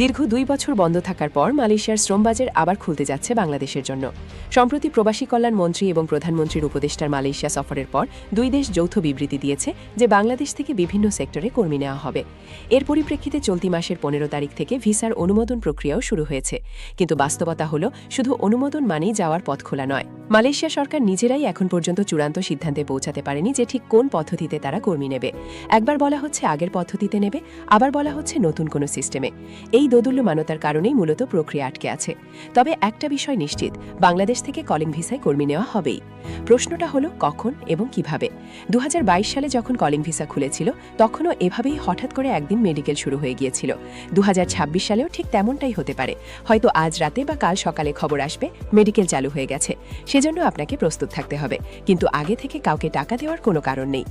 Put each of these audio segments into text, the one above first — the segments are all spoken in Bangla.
দীর্ঘ 2 বছর বন্ধ থাকার পর মালয়েশিয়ার শ্রমবাজার আবার খুলতে যাচ্ছে বাংলাদেশের জন্য। সম্প্রতি প্রবাসী কল্যাণ মন্ত্রী এবং প্রধানমন্ত্রীর উপদেষ্টার মালয়েশিয়া সফরের পর দুই দেশ যৌথ বিবৃতি দিয়েছে যে বাংলাদেশ থেকে বিভিন্ন সেক্টরে কর্মী নেওয়া হবে। এর পরিপ্রেক্ষিতে চলতি মাসের 15 তারিখ থেকে ভিসার অনুমোদন প্রক্রিয়াও শুরু হয়েছে। কিন্তু বাস্তবতা হল শুধু অনুমোদন মানেই যাওয়ার পথ খোলা নয়। মালয়েশিয়া সরকার নিজেরাই এখন পর্যন্ত চূড়ান্ত সিদ্ধান্তে পৌঁছাতে পারেনি যে ঠিক কোন পদ্ধতিতে তারা কর্মী নেবে। একবার বলা হচ্ছে আগের পদ্ধতিতে নেবে, আবার বলা হচ্ছে নতুন কোনো সিস্টেমে। এই দোদুল্যমানতার কারণেই মূলত প্রক্রিয়া আটকে আছে। তবে একটা বিষয় নিশ্চিত, বাংলাদেশ থেকে কলিং ভিসায় কর্মী নেওয়া হবেই। প্রশ্নটা হলো কখন এবং কিভাবে। 2022 সালে যখন কলিং ভিসা খুলেছিল তখনও এভাবেই হঠাৎ করে একদিন মেডিকেল শুরু হয়ে গিয়েছিল। 2026 সালেও ঠিক তেমনটাই হতে পারে। হয়তো আজ রাতে বা কাল সকালে খবর আসবে মেডিকেল চালু হয়ে গেছে। সেজন্য আপনাকে প্রস্তুত থাকতে হবে, কিন্তু আগে থেকে কাউকে টাকা দেওয়ার কোনো কারণ নেই।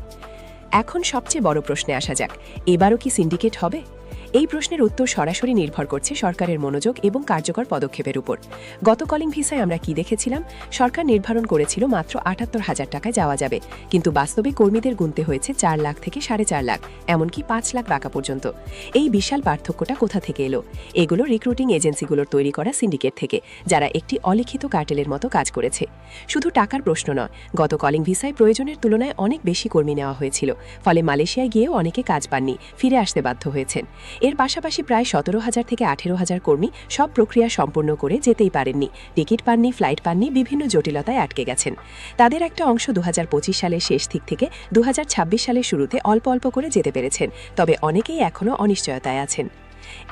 এখন সবচেয়ে বড় প্রশ্নে আসা যাক, এবারও কি সিন্ডিকেট হবে? এই প্রশ্নের উত্তর সরাসরি নির্ভর করছে সরকারের মনোযোগ এবং কার্যকর পদক্ষেপের উপর। গত কলিং ভিসায় আমরা কি দেখেছিলাম? সরকার নির্ধারণ করেছিল মাত্র 78,000 টাকায় যাওয়া যাবে, কিন্তু বাস্তবে কর্মীদের গুনতে হয়েছে 4 লাখ থেকে 4.5 লাখ, এমনকি 5 লাখ টাকা পর্যন্ত। এই বিশাল পার্থক্যটা কোথা থেকে এলো? এগুলো রিক্রুটিং এজেন্সিগুলোর তৈরি করা সিন্ডিকেট থেকে, যারা একটি অলিখিত কার্টেলের মতো কাজ করেছে। শুধু টাকার প্রশ্ন নয়, গত কলিং ভিসায় প্রয়োজনের তুলনায় অনেক বেশি কর্মী নেওয়া হয়েছিল, ফলে মালয়েশিয়ায় গিয়েও অনেকে কাজ পাননি, ফিরে আসতে বাধ্য হয়েছেন। এর পাশাপাশি প্রায় 17,000 থেকে 18,000 কর্মী সব প্রক্রিয়া সম্পূর্ণ করে যেতেই পারেননি, টিকিট পাননি, ফ্লাইট পাননি, বিভিন্ন জটিলতায় আটকে গেছেন। তাদের একটা অংশ 2025 সালের শেষ দিক থেকে 2026 সালের শুরুতে অল্প অল্প করে যেতে পেরেছেন, তবে অনেকেই এখনও অনিশ্চয়তায় আছেন।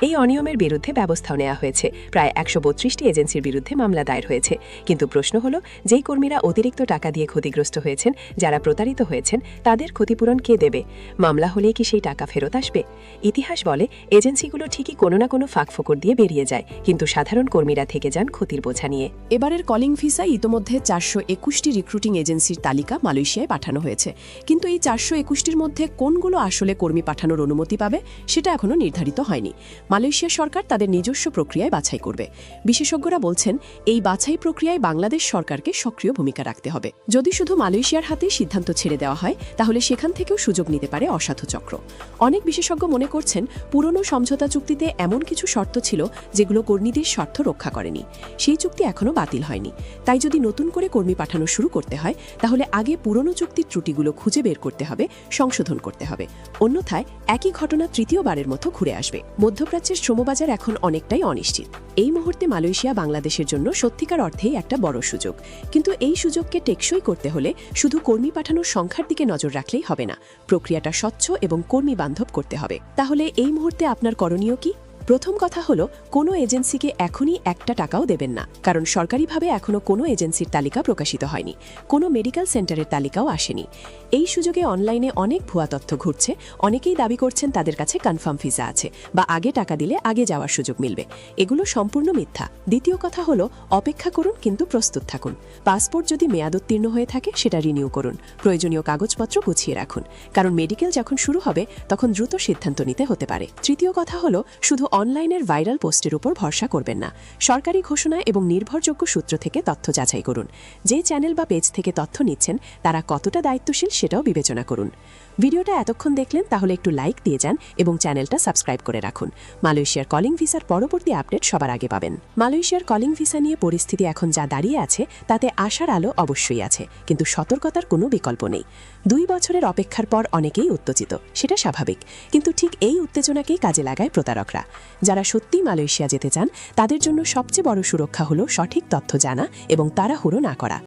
এই অনিয়মের বিরুদ্ধে ব্যবস্থাও নেওয়া হয়েছে। প্রায় 132টি এজেন্সির বিরুদ্ধে মামলা দায়ের হয়েছে। কিন্তু প্রশ্ন হল, যেই কর্মীরা অতিরিক্ত টাকা দিয়ে ক্ষতিগ্রস্ত হয়েছেন, যারা প্রতারিত হয়েছেন, তাদের ক্ষতিপূরণ কে দেবে? মামলা হলেই কি সেই টাকা ফেরত আসবে? ইতিহাস বলে এজেন্সিগুলো ঠিকই কোনো না কোনো ফাঁকফোকর দিয়ে বেরিয়ে যায়, কিন্তু সাধারণ কর্মীরা থেকে যান ক্ষতির বোঝা নিয়ে। এবারের কলিং ভিসায় ইতোমধ্যে 421টি রিক্রুটিং এজেন্সির তালিকা মালয়েশিয়ায় পাঠানো হয়েছে। কিন্তু এই 421টির মধ্যে কোনগুলো আসলে কর্মী পাঠানোর অনুমতি পাবে সেটা এখনও নির্ধারিত হয়নি। মালয়েশিয়া সরকার তাদের নিজস্ব প্রক্রিয়ায় বাছাই করবে। বিশেষজ্ঞরা বলছেন, এই বাছাই প্রক্রিয়ায় বাংলাদেশ সরকারকে সক্রিয় ভূমিকা রাখতে হবে। যদি শুধু মালয়েশিয়ার হাতে সিদ্ধান্ত ছেড়ে দেওয়া হয়, তাহলে সেখান থেকেও সুযোগ নিতে পারে অসাধু চক্র। অনেক বিশেষজ্ঞ মনে করছেন, পুরনো সমঝোতা চুক্তিতে এমন কিছু শর্ত ছিল যেগুলো কর্মীদের স্বার্থ রক্ষা করেনি। সেই চুক্তি এখনও বাতিল হয়নি। তাই যদি নতুন করে কর্মী পাঠানো শুরু করতে হয়, তাহলে আগে পুরনো চুক্তির ত্রুটিগুলো খুঁজে বের করতে হবে, সংশোধন করতে হবে। অন্যথায় একই ঘটনা তৃতীয়বারের মতো ঘুরে আসবে। মধ্যপ্রাচ্যের শ্রমবাজার এখন অনেকটাই অনিশ্চিত। এই মুহূর্তে মালয়েশিয়া বাংলাদেশের জন্য সত্যিকার অর্থেই একটা বড় সুযোগ। কিন্তু এই সুযোগকে টেকসই করতে হলে শুধু কর্মী পাঠানোর সংখ্যার দিকে নজর রাখলেই হবে না, প্রক্রিয়াটা স্বচ্ছ এবং কর্মী বান্ধব করতে হবে। তাহলে এই মুহূর্তে আপনার করণীয় কি? প্রথম কথা হলো, কোনো এজেন্সিকে এখনই একটা টাকাও দেবেন না, কারণ সরকারিভাবে এখনও কোনো এজেন্সির তালিকা প্রকাশিত হয়নি, কোনো মেডিকেল সেন্টারের তালিকাও আসেনি। এই সুযোগে অনলাইনে অনেক ভুয়া তথ্য ঘুরছে। অনেকেই দাবি করছেন তাদের কাছে কনফার্ম ভিসা আছে বা আগে টাকা দিলে আগে যাওয়ার সুযোগ মিলবে। এগুলো সম্পূর্ণ মিথ্যা। দ্বিতীয় কথা হলো, অপেক্ষা করুন কিন্তু প্রস্তুত থাকুন। পাসপোর্ট যদি মেয়াদোত্তীর্ণ হয়ে থাকে সেটা রিনিউ করুন। প্রয়োজনীয় কাগজপত্র গুছিয়ে রাখুন, কারণ মেডিকেল যখন শুরু হবে তখন দ্রুত সিদ্ধান্ত নিতে হতে পারে। তৃতীয় কথা হলো, শুধু অনলাইনের ভাইরাল পোস্টের উপর ভরসা করবেন না। সরকারি ঘোষণা এবং নির্ভরযোগ্য সূত্র থেকে তথ্য যাচাই করুন। যে চ্যানেল বা পেজ থেকে তথ্য নিচ্ছেন তারা কতটা দায়িত্বশীল সেটাও বিবেচনা করুন। ভিডিওটা এতক্ষণ দেখলেন, তাহলে একটু লাইক দিয়ে যান এবং চ্যানেলটা সাবস্ক্রাইব করে রাখুন। মালয়েশিয়ার কলিং ভিসার পরবর্তী আপডেট সবার আগে পাবেন। মালয়েশিয়ার কলিং ভিসা নিয়ে পরিস্থিতি এখন যা দাঁড়িয়ে আছে তাতে আশার আলো অবশ্যই আছে, কিন্তু সতর্কতার কোনো বিকল্প নেই। 2 বছরের অপেক্ষার পর অনেকেই উত্তেজিত, সেটা স্বাভাবিক। কিন্তু ঠিক এই উত্তেজনাকেই কাজে লাগায় প্রতারকরা। যারা সত্যিই মালয়েশিয়া যেতে চান তাদের জন্য সবচেয়ে বড় সুরক্ষা হলো সঠিক তথ্য জানা এবং তাড়াহুড়ো না করা।